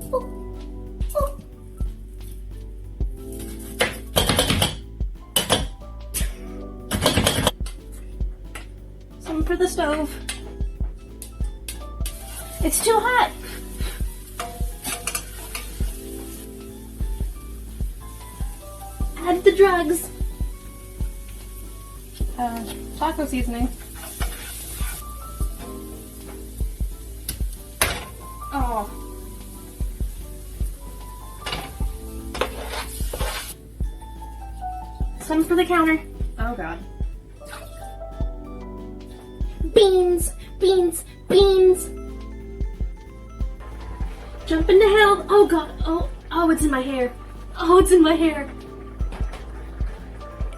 Some for the stove. It's too hot. Add the drugs. Taco seasoning. Oh. Some for the counter. Oh god. Beans, beans, beans. Jump into hell. Oh god. Oh, it's in my hair. Oh, it's in my hair.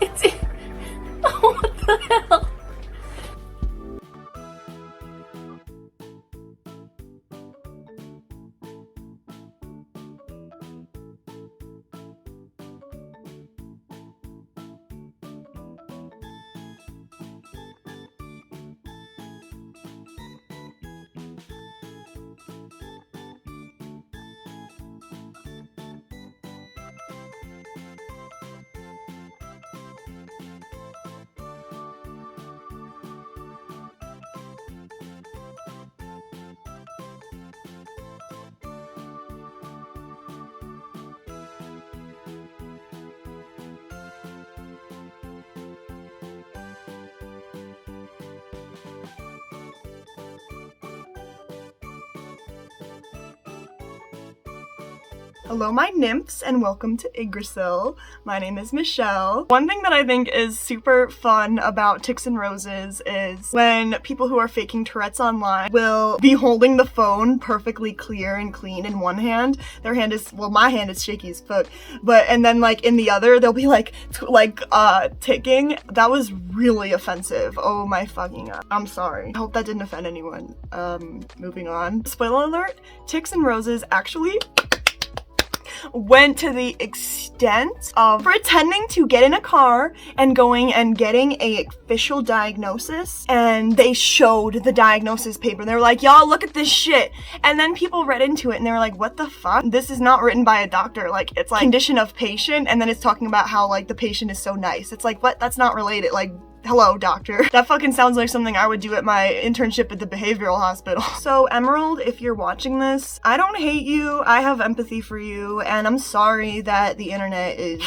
It's in. Oh, what the hell? Hello my nymphs and welcome to Yggdrasil. My name is Michelle. One thing that I think is super fun about Ticsandroses is when people who are faking Tourette's online will be holding the phone perfectly clear and clean in one hand. Their hand is, well, my hand is shaky as fuck, and then like in the other they'll be like ticking. That was really offensive. Oh my fucking god. I'm sorry. I hope that didn't offend anyone. Moving on. Spoiler alert, Ticsandroses actually went to the extent of pretending to get in a car and going and getting a official diagnosis, and they showed the diagnosis paper. They were like, y'all look at this shit, and then people read into it and they were like, what the fuck? This is not written by a doctor. Like, it's like condition of patient, and then it's talking about how like the patient is so nice. It's like, what? That's not related. Like, hello, doctor. That fucking sounds like something I would do at my internship at the behavioral hospital. So Emerald, if you're watching this, I don't hate you. I have empathy for you, and I'm sorry that the internet is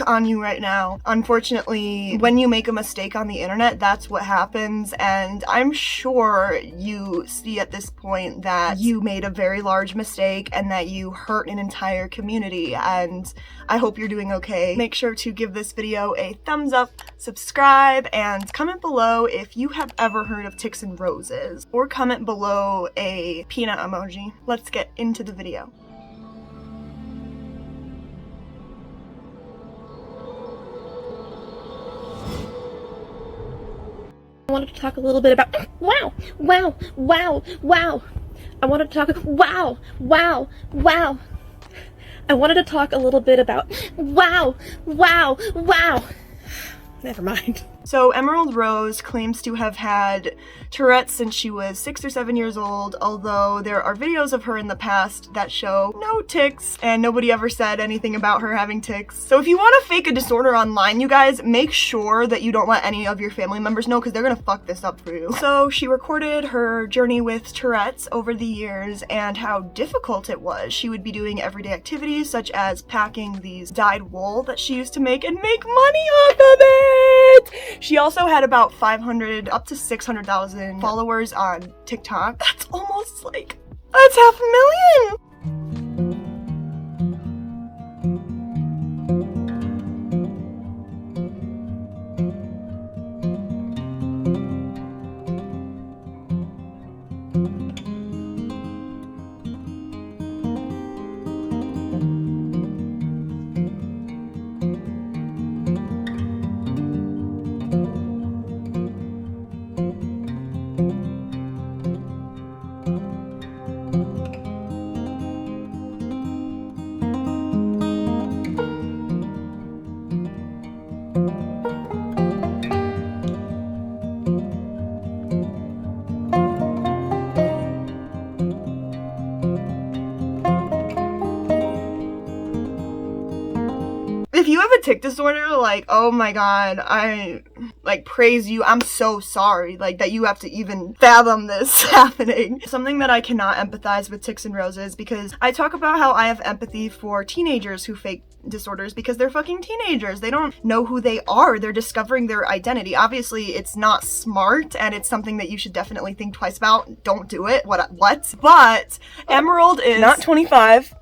on you right now. Unfortunately, when you make a mistake on the internet, that's what happens, and I'm sure you see at this point that you made a very large mistake and that you hurt an entire community, and I hope you're doing okay. Make sure to give this video a thumbs up, subscribe, and comment below if you have ever heard of Ticsandroses, or comment below a peanut emoji. Let's get into the video. I wanted to talk a little bit about wow. I wanted to talk I wanted to talk a little bit about wow. Never mind. So Emerald Rose claims to have had Tourette since she was 6 or 7 years old, although there are videos of her in the past that show no tics, and nobody ever said anything about her having tics. So if you want to fake a disorder online, you guys, make sure that you don't let any of your family members know, because they're gonna fuck this up for you. So she recorded her journey with Tourette's over the years and how difficult it was. She would be doing everyday activities such as packing these dyed wool that she used to make and make money off of it! She also had about 500 up to 600,000 followers on TikTok. That's almost like, that's 500,000! if you have a tic disorder, like, oh my god, I, like, praise you. I'm so sorry, like, that you have to even fathom this happening. Something that I cannot empathize with Ticsandroses, because I talk about how I have empathy for teenagers who fake disorders because they're fucking teenagers. They don't know who they are. They're discovering their identity. Obviously, it's not smart, and it's something that you should definitely think twice about. Don't do it. What? But Emerald is not 25,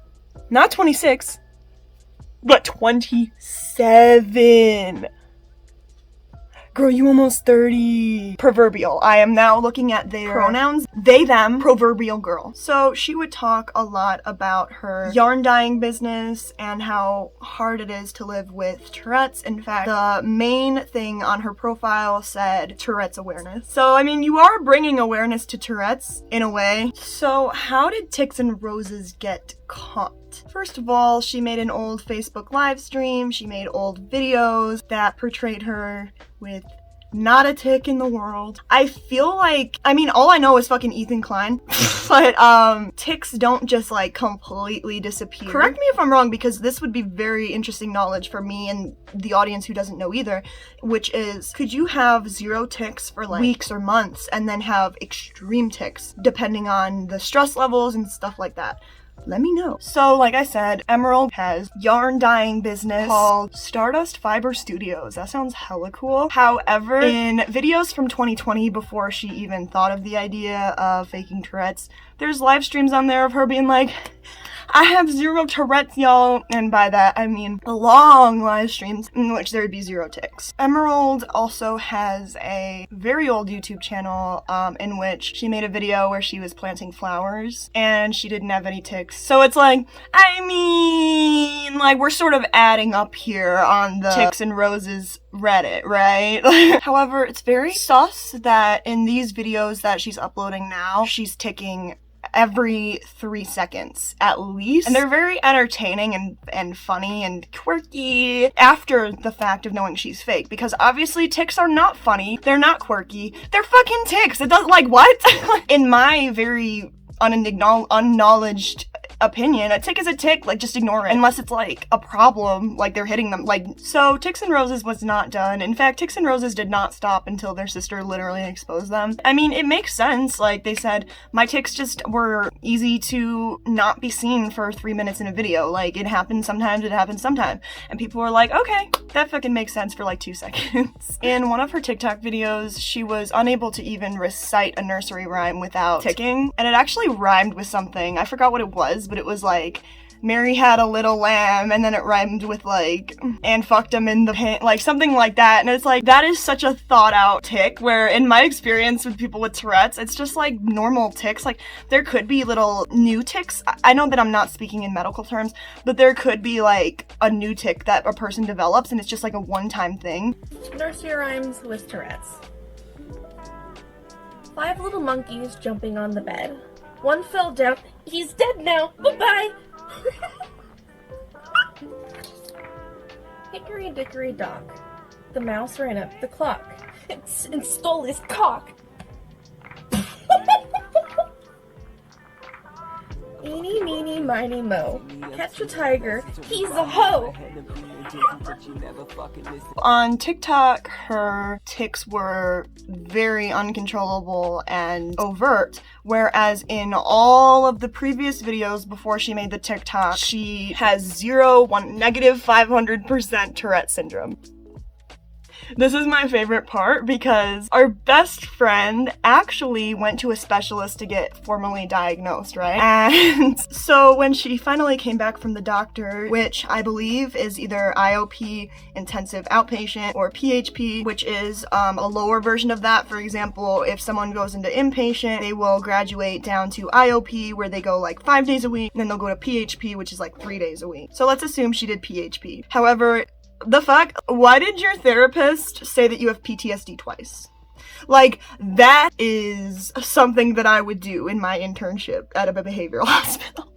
not 26, but 27. Girl, you almost 30. Proverbial. I am now looking at their pronouns. They, them, proverbial girl. So she would talk a lot about her yarn dyeing business and how hard it is to live with Tourette's. In fact, the main thing on her profile said Tourette's awareness. So, I mean, you are bringing awareness to Tourette's in a way. So how did Ticsandroses get caught? First of all, she made an old Facebook live stream. She made old videos that portrayed her with not a tic in the world. I feel like, I mean, all I know is fucking Ethan Klein, but tics don't just like completely disappear. Correct me if I'm wrong, because this would be very interesting knowledge for me and the audience who doesn't know either, which is, could you have 0 tics for like weeks or months and then have extreme tics depending on the stress levels and stuff like that? Let me know. So, like I said, Emerald has yarn dyeing business called Stardust Fiber Studios. That sounds hella cool. However, in videos from 2020, before she even thought of the idea of faking Tourette's, there's live streams on there of her being like, I have 0 Tourette's, y'all. And by that, I mean long live streams in which there would be 0 tics. Emerald also has a very old YouTube channel in which she made a video where she was planting flowers and she didn't have any tics. So it's like, I mean, like, we're sort of adding up here on the Ticsandroses Reddit, right? However, it's very sus that in these videos that she's uploading now, she's ticking every 3 seconds at least, and they're very entertaining and funny and quirky after the fact of knowing she's fake, because obviously tics are not funny, they're not quirky, they're fucking tics. It doesn't, like, what? In my very unknowledged opinion, a tic is a tic, like, just ignore it, unless it's like a problem, like they're hitting them, like. So Ticsandroses was not done. In fact, Ticsandroses did not stop until their sister literally exposed them. I mean, it makes sense. Like, they said, my tics just were easy to not be seen for 3 minutes in a video. Like, it happens sometimes, it happens sometimes. And people were like, okay, that fucking makes sense for like 2 seconds. In one of her TikTok videos, she was unable to even recite a nursery rhyme without ticking, and it actually rhymed with something. I forgot what it was, but it was like, Mary had a little lamb, and then it rhymed with like, and fucked him in the pant, like something like that. And it's like, that is such a thought out tic, where in my experience with people with Tourette's, it's just like normal tics. Like, there could be little new tics. I know that I'm not speaking in medical terms, but there could be like a new tic that a person develops, and it's just like a one-time thing. Nursery rhymes with Tourette's. 5 little monkeys jumping on the bed. One fell down. He's dead now. Bye-bye. Hickory dickory dock. The mouse ran up the clock and stole his cock. Eeny, meeny, miny, mo. Catch a tiger. He's a hoe. On TikTok, her tics were very uncontrollable and overt, whereas in all of the previous videos before she made the TikTok, she has negative 500% Tourette syndrome. This is my favorite part, because our best friend actually went to a specialist to get formally diagnosed, right? And so when she finally came back from the doctor, which I believe is either IOP, intensive outpatient, or PHP, which is a lower version of that. For example, if someone goes into inpatient, they will graduate down to IOP, where they go like 5 days a week, and then they'll go to PHP, which is like 3 days a week. So let's assume she did PHP. However, the fuck? Why did your therapist say that you have PTSD twice? Like, that is something that I would do in my internship at a behavioral hospital.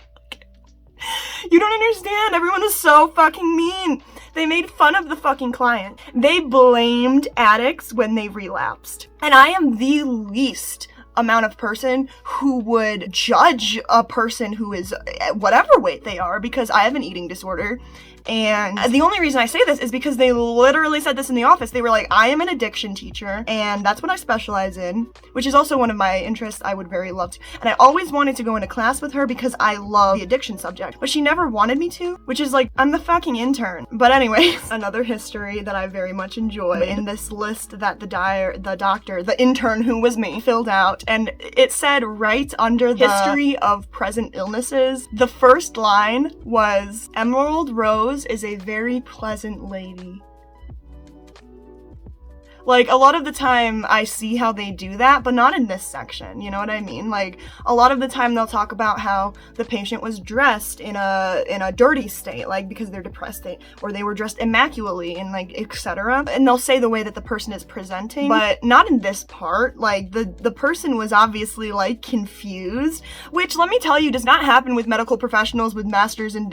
You don't understand. Everyone is so fucking mean. They made fun of the fucking client. They blamed addicts when they relapsed. And I am the least amount of person who would judge a person who is whatever weight they are, because I have an eating disorder. And the only reason I say this is because they literally said this in the office. They were like, I am an addiction teacher, and that's what I specialize in, which is also one of my interests I would very love to. And I always wanted to go into class with her because I love the addiction subject, but she never wanted me to, which is like, I'm the fucking intern. But anyways, another history that I very much enjoy in this list that the intern who was me, filled out, and it said right under the history of present illnesses, the first line was, Emerald Rose is a very pleasant lady. Like, a lot of the time I see how they do that, but not in this section, you know what I mean? Like, a lot of the time they'll talk about how the patient was dressed in a dirty state, like, because they're depressed, or they were dressed immaculately, and like, etc. And they'll say the way that the person is presenting, but not in this part. Like, the person was obviously, like, confused, which, let me tell you, does not happen with medical professionals with master's and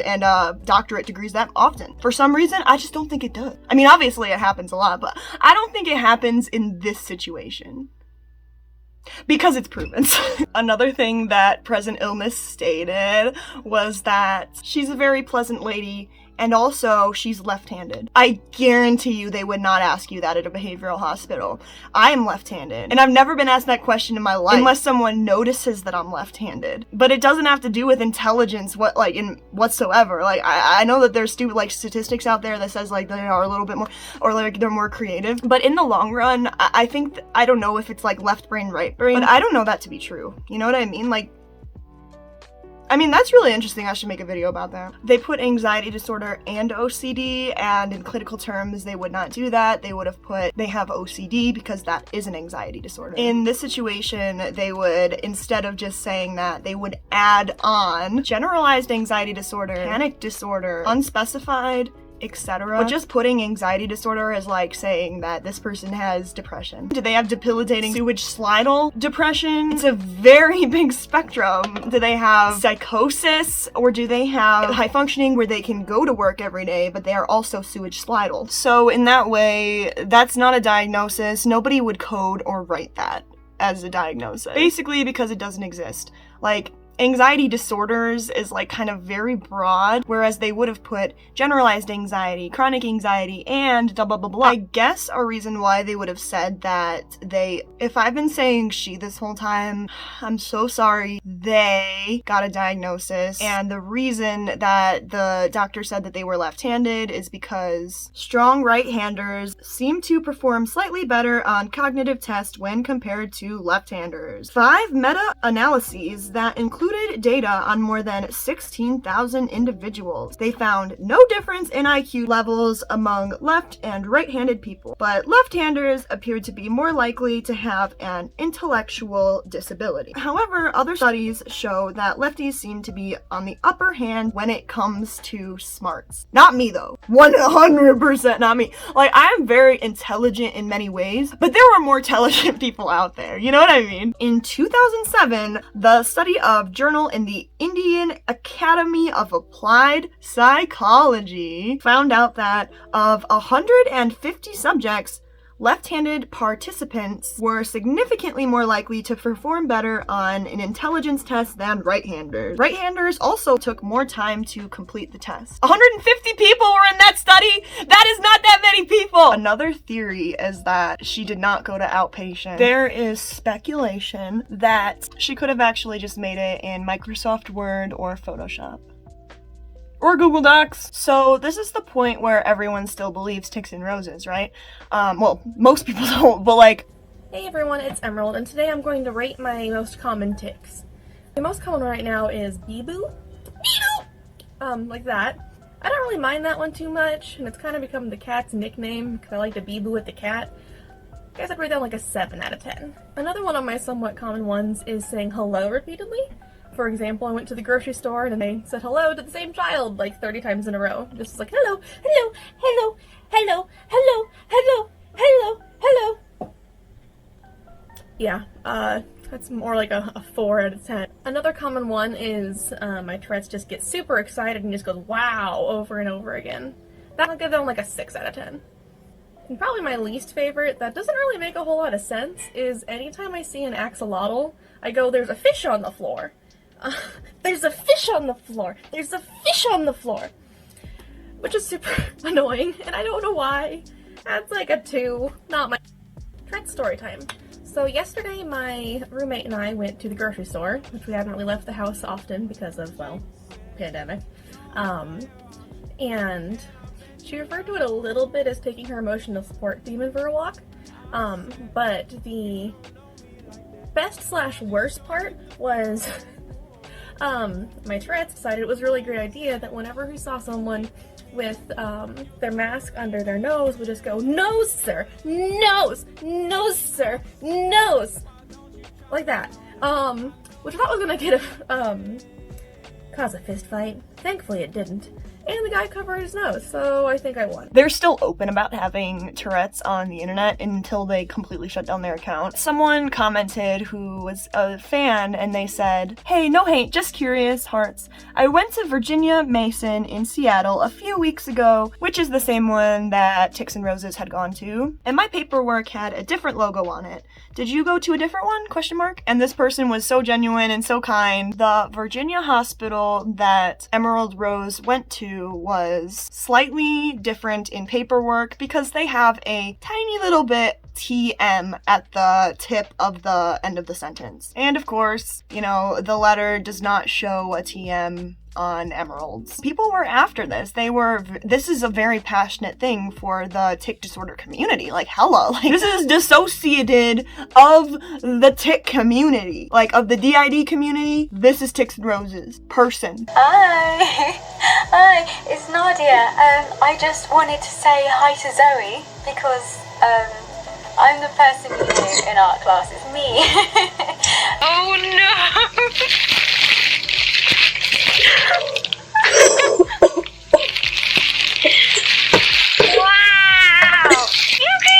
doctorate degrees that often. For some reason, I just don't think it does. I mean, obviously it happens a lot, but I don't think it happens in this situation. Because it's proven. Another thing that present illness stated was that she's a very pleasant lady, and also she's left-handed. I guarantee you they would not ask you that at a behavioral hospital. I am left-handed, and I've never been asked that question in my life unless someone notices that I'm left-handed. But it doesn't have to do with intelligence whatsoever. Like, I know that there's stupid, like, statistics out there that says, like, they are a little bit more, or like they're more creative. But in the long run, I think, I don't know if it's like left brain, right brain, but I don't know that to be true. You know what I mean? Like, I mean, that's really interesting. I should make a video about that. They put anxiety disorder and OCD, and in clinical terms, they would not do that. They would have put, they have OCD because that is an anxiety disorder. In this situation, they would, instead of just saying that, they would add on generalized anxiety disorder, panic disorder, unspecified, etc. But just putting anxiety disorder is like saying that this person has depression. Do they have debilitating suicidal depression? It's a very big spectrum. Do they have psychosis, or do they have high functioning where they can go to work every day but they are also suicidal? So in that way, that's not a diagnosis. Nobody would code or write that as a diagnosis. Basically because it doesn't exist. Like, anxiety disorders is like kind of very broad, whereas they would have put generalized anxiety, chronic anxiety, and blah blah blah blah. I guess a reason why they would have said that if I've been saying she this whole time, I'm so sorry, they got a diagnosis, and the reason that the doctor said that they were left-handed is because strong right-handers seem to perform slightly better on cognitive tests when compared to left-handers. 5 meta-analyses that included data on more than 16,000 individuals. They found no difference in IQ levels among left and right-handed people, but left-handers appeared to be more likely to have an intellectual disability. However, other studies show that lefties seem to be on the upper hand when it comes to smarts. Not me though. 100% not me. Like, I am very intelligent in many ways, but there are more intelligent people out there. You know what I mean? In 2007, the study of journal in the Indian Academy of Applied Psychology found out that of 150 subjects, left-handed participants were significantly more likely to perform better on an intelligence test than right-handers. Right-handers also took more time to complete the test. 150 people were in that study! That is not that many people! Another theory is that she did not go to outpatient. There is speculation that she could have actually just made it in Microsoft Word or Photoshop. Or Google Docs. So this is the point where everyone still believes Ticsandroses, right? Well, most people don't, but like... Hey everyone, it's Emerald, and today I'm going to rate my most common tics. The most common right now is Bee-Boo. Bee-Boo! Like that. I don't really mind that one too much, and it's kind of become the cat's nickname, because I like to Bee-Boo with the cat. I guess I'd rate that like a 7 out of 10. Another one of my somewhat common ones is saying hello repeatedly. For example, I went to the grocery store and they said hello to the same child like 30 times in a row. Just like, hello, hello, hello, hello, hello, hello, hello, hello. Yeah, that's more like a 4 out of 10. Another common one is my Tourette's just get super excited and just goes wow over and over again. I'll give that one like a 6 out of 10. And probably my least favorite, that doesn't really make a whole lot of sense, is anytime I see an axolotl, I go, there's a fish on the floor. There's a fish on the floor. There's a fish on the floor. Which is super annoying, and I don't know why. That's like a 2, not my Tourette story time. So yesterday my roommate and I went to the grocery store, which we haven't really left the house often because of, well, pandemic. And she referred to it a little bit as taking her emotional support demon for a walk. But the best/worst part was my Tourette's decided it was a really great idea that whenever we saw someone with their mask under their nose, would just go, "Nose, sir! Nose! Nose, sir! Nose!" Like that. Which I thought was gonna cause a fist fight. Thankfully it didn't. And the guy covered his nose, so I think I won. They're still open about having Tourette's on the internet until they completely shut down their account. Someone commented who was a fan and they said, "Hey, no hate, just curious, hearts. I went to Virginia Mason in Seattle a few weeks ago," which is the same one that Ticsandroses had gone to, "and my paperwork had a different logo on it. Did you go to a different one? Question mark. And this person was so genuine and so kind. The Virginia hospital that Emerald Rose went to was slightly different in paperwork because they have a tiny little bit TM at the tip of the end of the sentence. And of course, you know, the letter does not show a TM on Emerald's. People were after this. This is a very passionate thing for the tic disorder community. Like, hella. Like, this is dissociated of the tic community. Like, of the DID community, this is Ticsandroses. Person. Hi, it's Nadia. I just wanted to say hi to Zoe because, I'm the person you knew in art class. It's me. Oh no! Wow! You can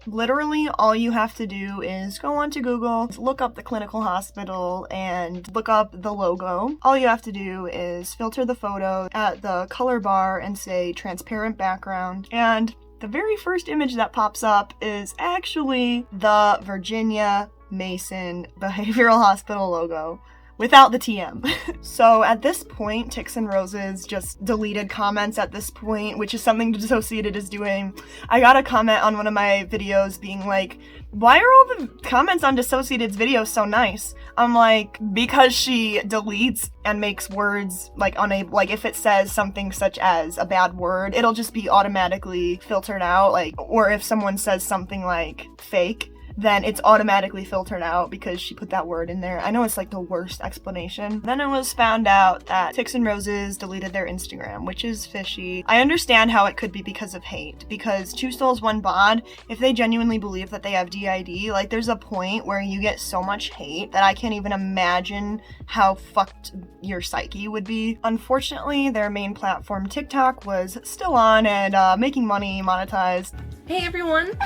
Literally, all you have to do is go onto Google, look up the clinical hospital, and look up the logo. All you have to do is filter the photo at the color bar and say transparent background, and the very first image that pops up is actually the Virginia Mason Behavioral Hospital logo, without the TM. So at this point, Ticsandroses just deleted comments at this point, which is something Dissociated is doing. I got a comment on one of my videos being like, "Why are all the comments on Dissociated's videos so nice?" I'm like, because she deletes and makes words like unable, like if it says something such as a bad word, it'll just be automatically filtered out, like, or if someone says something like fake, then it's automatically filtered out because she put that word in there. I know it's like the worst explanation. Then it was found out that Ticsandroses deleted their Instagram, which is fishy. I understand how it could be because of hate, because two souls, one bod, if they genuinely believe that they have DID, like there's a point where you get so much hate that I can't even imagine how fucked your psyche would be. Unfortunately, their main platform, TikTok, was still on and making money, monetized. Hey everyone!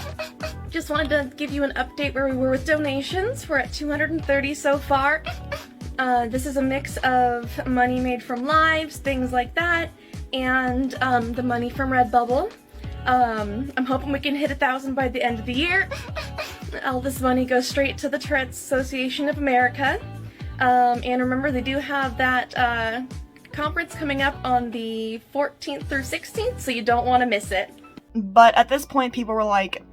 Just wanted to give you an update where we were with donations. We're at 230 so far. This is a mix of money made from lives, things like that, and the money from Redbubble. I'm hoping we can hit 1,000 by the end of the year. All this money goes straight to the Tourette Association of America. And remember, they do have that conference coming up on the 14th through 16th, so you don't want to miss it. But at this point, people were like,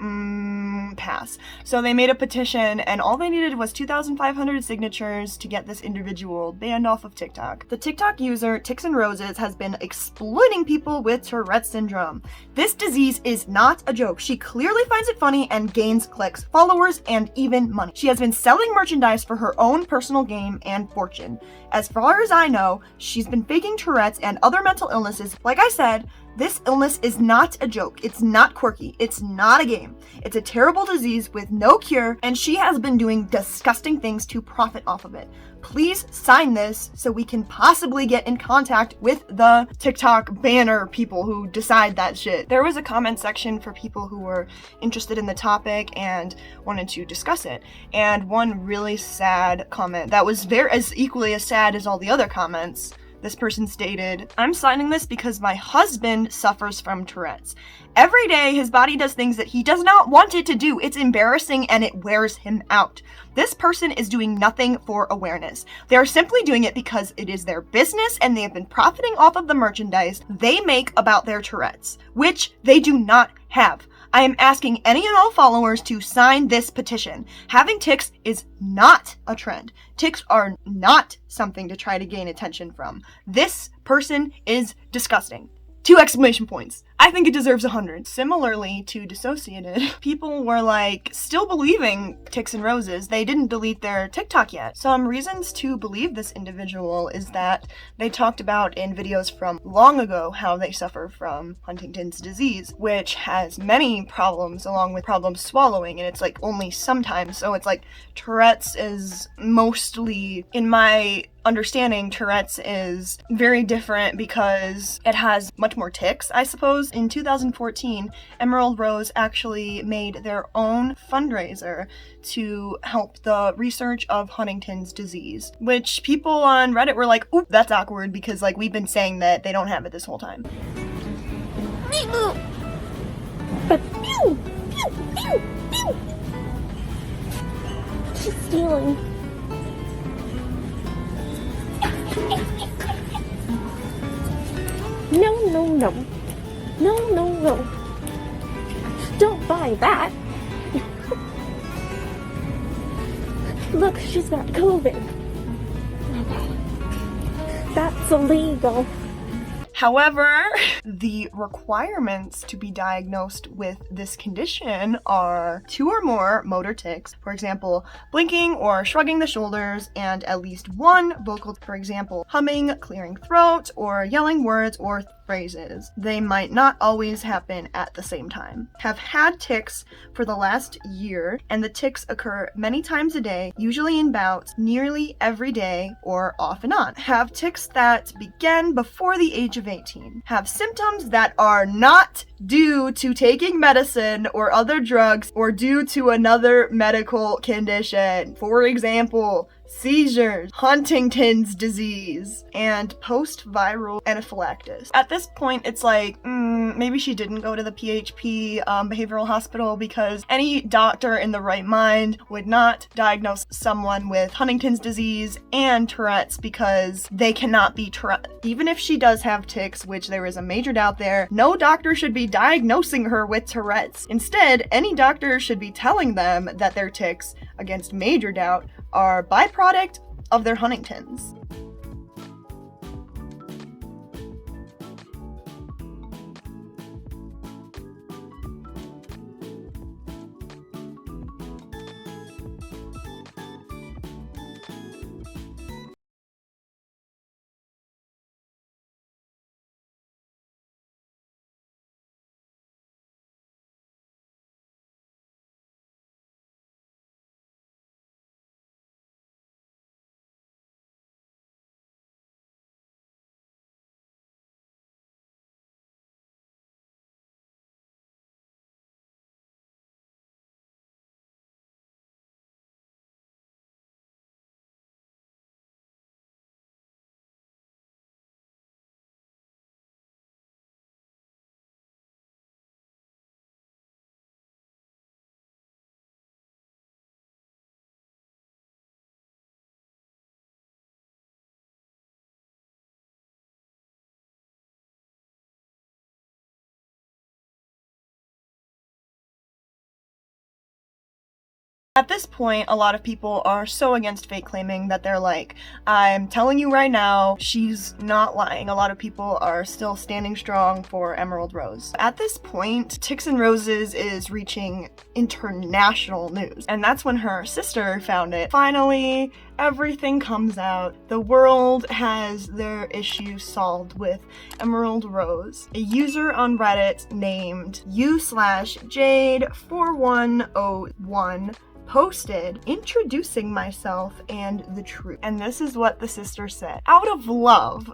pass. So they made a petition, and all they needed was 2,500 signatures to get this individual banned off of TikTok. The TikTok user, Ticsandroses, has been exploiting people with Tourette syndrome. This disease is not a joke. She clearly finds it funny and gains clicks, followers, and even money. She has been selling merchandise for her own personal gain and fortune. As far as I know, she's been faking Tourette's and other mental illnesses. Like I said, This illness is not a joke. It's not quirky. It's not a game. It's a terrible disease with no cure, and she has been doing disgusting things to profit off of it. Please sign this so we can possibly get in contact with the TikTok banner people who decide that shit. There was a comment section for people who were interested in the topic and wanted to discuss it. And one really sad comment that was equally as sad as all the other comments. This person stated, "I'm signing this because my husband suffers from Tourette's. Every day his body does things that he does not want it to do. It's embarrassing and it wears him out. This person is doing nothing for awareness. They are simply doing it because it is their business and they have been profiting off of the merchandise they make about their Tourette's, which they do not have. I am asking any and all followers to sign this petition. Having tics is not a trend. Tics are not something to try to gain attention from. This person is disgusting." 2 exclamation points. I think it deserves 100. Similarly to Dissociated, people were like still believing Ticsandroses. They didn't delete their TikTok yet. Some reasons to believe this individual is that they talked about in videos from long ago how they suffer from Huntington's disease, which has many problems along with problems swallowing, and it's like only sometimes. So it's like Tourette's is mostly, in my understanding, Tourette's is very different because it has much more tics, I suppose. In 2014, Emerald Rose actually made their own fundraiser to help the research of Huntington's disease, which people on Reddit were like, "Oop, that's awkward," because like we've been saying that they don't have it this whole time. She's stealing. No, no, no. No, no, no. Don't buy that. Look, she's got COVID. That's illegal. However, the requirements to be diagnosed with this condition are 2 or more motor tics, for example, blinking or shrugging the shoulders, and at least 1 vocal, for example, humming, clearing throat, or yelling words or phrases. They might not always happen at the same time. Have had tics for the last year, and the tics occur many times a day, usually in bouts, nearly every day or off and on. Have tics that begin before the age of 18. Have symptoms that are not due to taking medicine or other drugs or due to another medical condition. For example, seizures, Huntington's disease, and post-viral anaphylaxis. At this point, it's like, maybe she didn't go to the PHP behavioral hospital, because any doctor in the right mind would not diagnose someone with Huntington's disease and Tourette's because they cannot be Tourette. Even if she does have tics, which there is a major doubt there, no doctor should be diagnosing her with Tourette's. Instead, any doctor should be telling them that their tics, against major doubt, are byproduct of their Huntington's. At this point, a lot of people are so against fake claiming that they're like, I'm telling you right now, she's not lying. A lot of people are still standing strong for Emerald Rose. At this point, Ticsandroses is reaching international news, and that's when her sister found it. Finally, everything comes out. The world has their issue solved with Emerald Rose. A user on Reddit named u/Jade4101 posted introducing myself and the truth. And this is what the sister said. Out of the love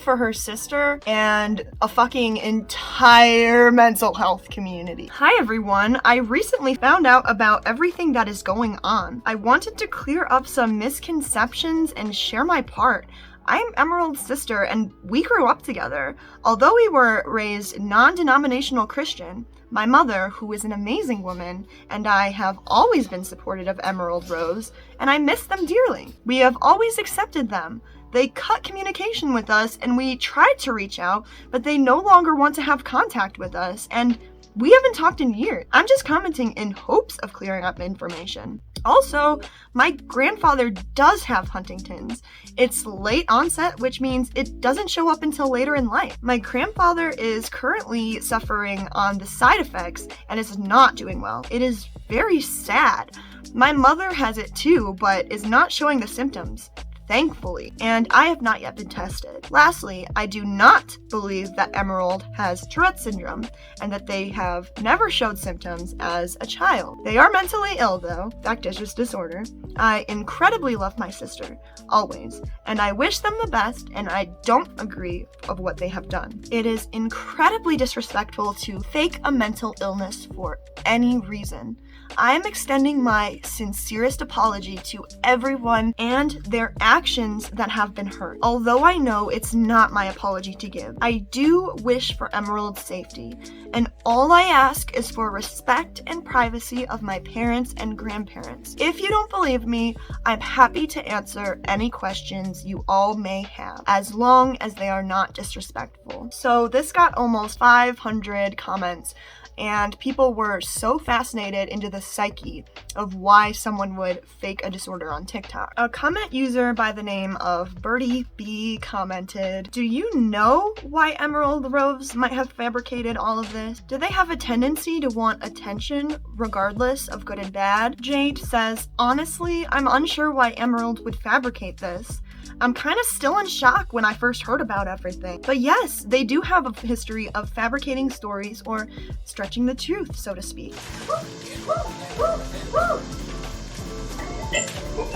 for her sister and a fucking entire mental health community. Hi everyone, I recently found out about everything that is going on. I wanted to clear up some misconceptions and share my part. I'm Emerald's sister and we grew up together. Although we were raised non-denominational Christian, my mother, who is an amazing woman, and I have always been supportive of Emerald Rose, and I miss them dearly. We have always accepted them. They cut communication with us, and we tried to reach out, but they no longer want to have contact with us, and we haven't talked in years. I'm just commenting in hopes of clearing up information. Also, my grandfather does have Huntington's. It's late onset, which means it doesn't show up until later in life. My grandfather is currently suffering on the side effects and is not doing well. It is very sad. My mother has it too, but is not showing the symptoms. Thankfully, and I have not yet been tested. Lastly, I do not believe that Emerald has Tourette syndrome and that they have never showed symptoms as a child. They are mentally ill though, factitious disorder. I incredibly love my sister, always, and I wish them the best, and I don't agree of what they have done. It is incredibly disrespectful to fake a mental illness for any reason. I am extending my sincerest apology to everyone and their actions that have been hurt. Although I know it's not my apology to give, I do wish for Emerald's safety, and all I ask is for respect and privacy of my parents and grandparents. If you don't believe me, I'm happy to answer any questions you all may have, as long as they are not disrespectful. So this got almost 500 comments, and people were so fascinated into the psyche of why someone would fake a disorder on TikTok. A comment user by the name of Birdie B commented, "Do you know why Emerald Rose might have fabricated all of this? Do they have a tendency to want attention regardless of good and bad?" Jade says, "Honestly, I'm unsure why Emerald would fabricate this. I'm kind of still in shock when I first heard about everything. But yes, they do have a history of fabricating stories or stretching the truth, so to speak."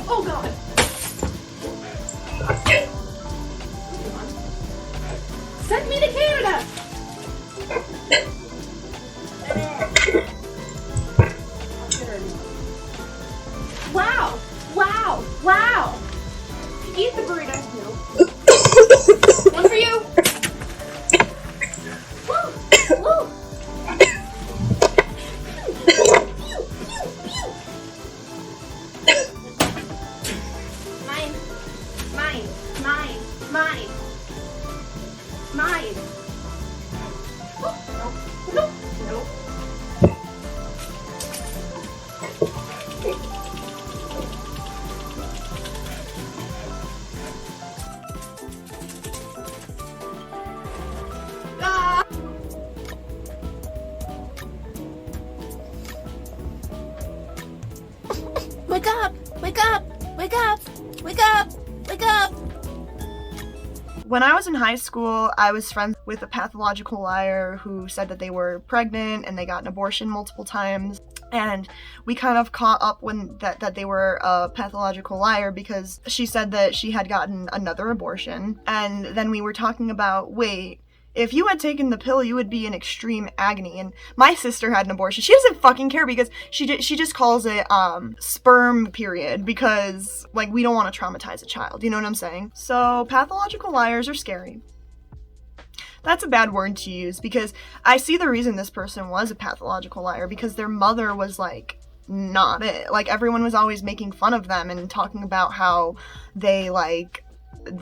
Oh god. Send me to Canada! Wow! Wow! Wow! Eat the burrito. No. One for you! Woo! Woo! Mine. Mine. Mine. Mine. Mine. Oh, no. No. No. Wake up! Wake up! Wake up! Wake up! Wake up! When I was in high school, I was friends with a pathological liar who said that they were pregnant and they got an abortion multiple times. And we kind of caught up when that they were a pathological liar because she said that she had gotten another abortion. And then we were talking about, wait, if you had taken the pill, you would be in extreme agony. And my sister had an abortion. She doesn't fucking care because she just calls it sperm period because, like, we don't want to traumatize a child. You know what I'm saying? So pathological liars are scary. That's a bad word to use because I see the reason this person was a pathological liar because their mother was, like, not it. Like, everyone was always making fun of them and talking about how they, like,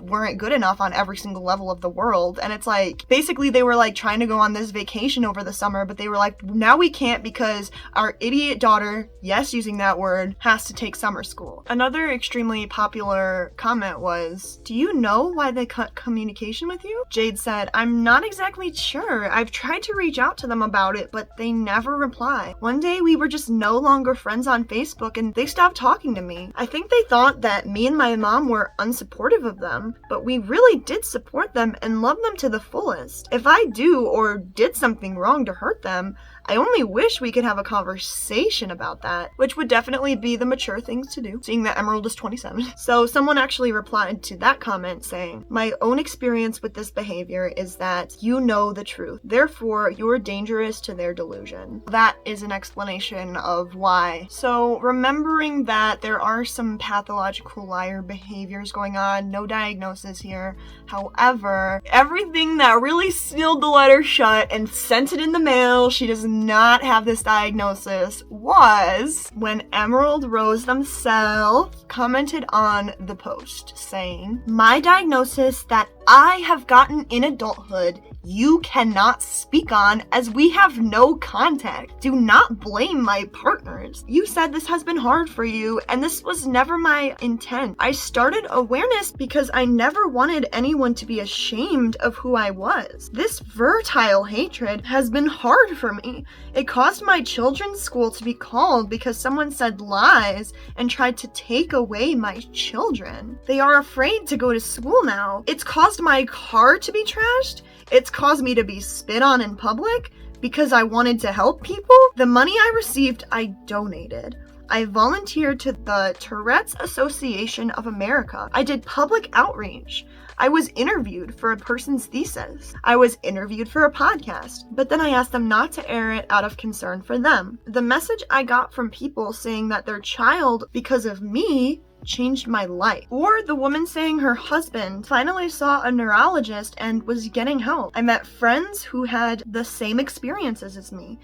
weren't good enough on every single level of the world. And it's like, basically they were like trying to go on this vacation over the summer, but they were like, now we can't because our idiot daughter, yes, using that word, has to take summer school. Another extremely popular comment was, do you know why they cut communication with you? Jade said, I'm not exactly sure. I've tried to reach out to them about it, but they never reply. One day we were just no longer friends on Facebook and they stopped talking to me. I think they thought that me and my mom were unsupportive of them, but we really did support them and love them to the fullest. If I do or did something wrong to hurt them, I only wish we could have a conversation about that, which would definitely be the mature things to do, seeing that Emerald is 27. So someone actually replied to that comment saying, my own experience with this behavior is that you know the truth. Therefore, you're dangerous to their delusion. That is an explanation of why. So remembering that there are some pathological liar behaviors going on, no diagnosis here. However, everything that really sealed the letter shut and sent it in the mail, she does not have this diagnosis, was when Emerald Rose themselves commented on the post saying, my diagnosis that I have gotten in adulthood you cannot speak on as we have no contact. Do not blame my partners. You said this has been hard for you and this was never my intent. I started awareness because I never wanted anyone to be ashamed of who I was. This fertile hatred has been hard for me. It caused my children's school to be called because someone said lies and tried to take away my children. They are afraid to go to school now. It's caused my car to be trashed. It's caused me to be spit on in public because I wanted to help people. The money I received, I donated. I volunteered to the Tourette's Association of America. I did public outreach. I was interviewed for a person's thesis. I was interviewed for a podcast, but then I asked them not to air it out of concern for them. The message I got from people saying that their child, because of me, changed my life. Or the woman saying her husband finally saw a neurologist and was getting help. I met friends who had the same experiences as me,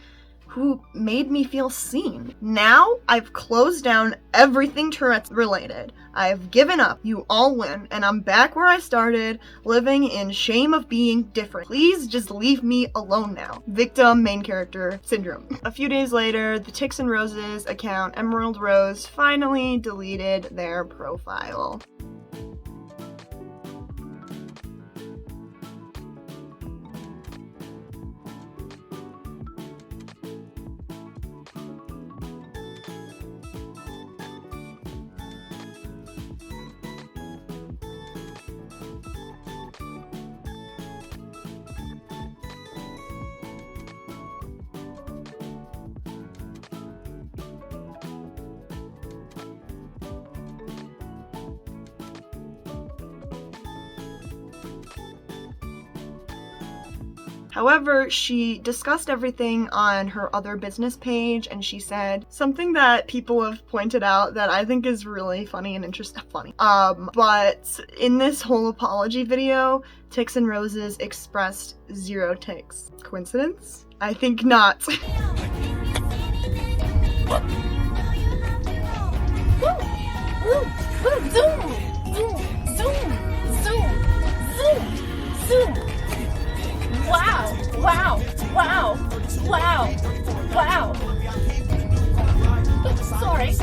who made me feel seen. Now, I've closed down everything Tourette's related. I've given up. You all win. And I'm back where I started, living in shame of being different. Please just leave me alone now. Victim, main character, syndrome. A few days later, the Ticsandroses account, Emerald Rose, finally deleted their profile. However, she discussed everything on her other business page, and she said something that people have pointed out that I think is really funny and interesting. But in this whole apology video, Ticsandroses expressed 0 tics. Coincidence? I think not. Wow, wow, wow, wow, wow. Sorry.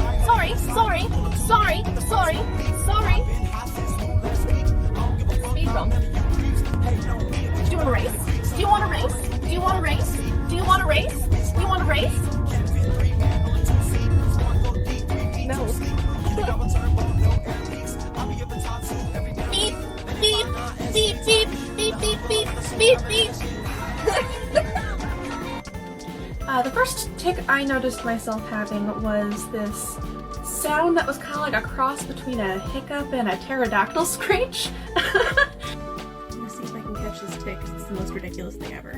Speed bump. Do you want a race? Do you want a race? Do you want a race? Do you want a race? Do you want a race? No. Beep, beep, beep, beep, beep, beep, beep, beep, beep. The first tic I noticed myself having was this sound that was kind of like a cross between a hiccup and a pterodactyl screech. I'm gonna see if I can catch this tick because it's the most ridiculous thing ever.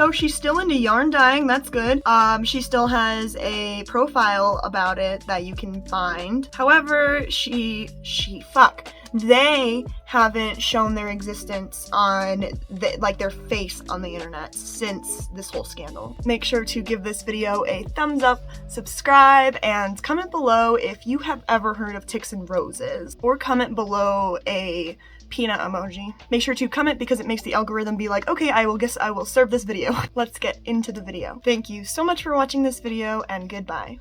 So she's still into yarn dyeing, that's good. She still has a profile about it that you can find. However, they haven't shown their existence on their face on the internet since this whole scandal. Make sure to give this video a thumbs up, subscribe, and comment below if you have ever heard of Ticsandroses, or comment below a peanut emoji. Make sure to comment because it makes the algorithm be like, okay, I will serve this video. Let's get into the video. Thank you so much for watching this video, and goodbye.